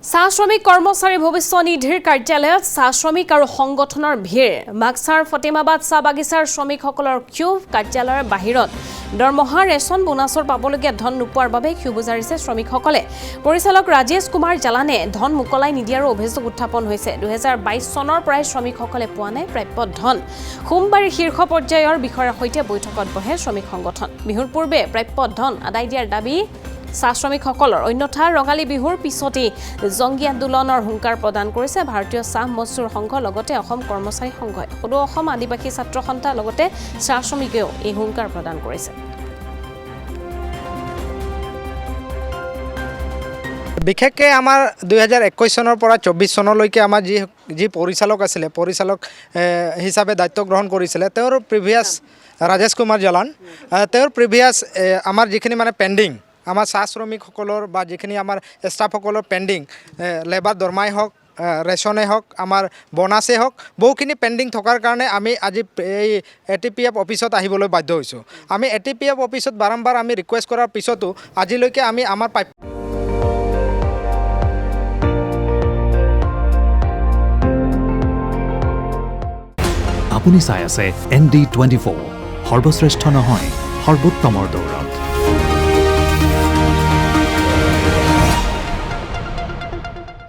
চাহ শ্ৰমিক কৰ্মচাৰী ভৱিষ্যত নিধিৰ কাৰ্যালয়ত চাহ শ্ৰমিক আৰু সংগঠনৰ ভিৰ বাক্সাৰ ফতেমাবাদ চাহ বাগিচাৰ শ্ৰমিকসকলৰ ক্ষোভ কাৰ্যালয়ৰ বাহিৰত দৰমহা ৰেচন বোনাছৰ পাবলগীয়া ধন নোপোৱাৰ বাবে ক্ষোভ জাৰিছে শ্ৰমিকসকলে পৰিচালক ৰাজেশ কুমাৰ জালানে ধন মুকলাই নিদিয়াৰ অভিযোগ উত্থাপন হৈছে 2022 চনৰ পৰাই শ্ৰমিকসকলে পোৱা নাই প্ৰাপ্য ধন সোমবাৰে শীৰ্ষ পৰ্যায়ৰ বিষয়াৰ সৈতে বৈঠকত বহে শ্ৰমিক সংগঠন বিহুৰ পূৰ্বে প্ৰাপ্য ধন আদায় দিয়াৰ দাবী চাহ শ্ৰমিকসকলৰ অন্যথা ৰঙালী বিহুৰ পিছতেই জংগী আন্দোলনৰ হুংকাৰ প্ৰদান কৰিছে ভাৰতীয় চাহ মজদুৰ সংঘ লগতে অসম কৰ্মচাৰী সংঘই সদৌ অসম আদিবাসী ছাত্ৰ সন্থা লগতে চাহ শ্ৰমিকেও এই হুংকাৰ প্ৰদান কৰিছে বিশেষকৈ আমাৰ 2021 চনৰ পৰা 24 চনলৈকে আমাৰ যি পৰিচালক আছিলে পৰিচালক হিচাপে দায়িত্ব গ্ৰহণ কৰিছিলে তেওঁৰ প্ৰিভিয়াছ ৰাজেশ কুমাৰ জালান তেওঁৰ প্ৰিভিয়াছ আমাৰ যিখিনি মানে পেণ্ডিং আমাৰ চাহ শ্ৰমিকসকলৰ বা যিখিনি আমাৰ ষ্টাফসকলৰ পেণ্ডিং লেবাৰ দৰমাই হওক ৰেচনে হওক আমাৰ বোনাছেই হওক বহুখিনি পেণ্ডিং থকাৰ কাৰণে আমি আজি এই ATPF অফিচত আহিবলৈ বাধ্য হৈছোঁ আমি ATPF অফিচত বাৰম্বাৰ আমি ৰিকুৱেষ্ট কৰাৰ পিছতো আজিলৈকে আমি আমাৰ আপুনি চাই আছে ND24 সৰ্বশ্ৰেষ্ঠ নহয় সৰ্বোত্তমৰ দৌৰত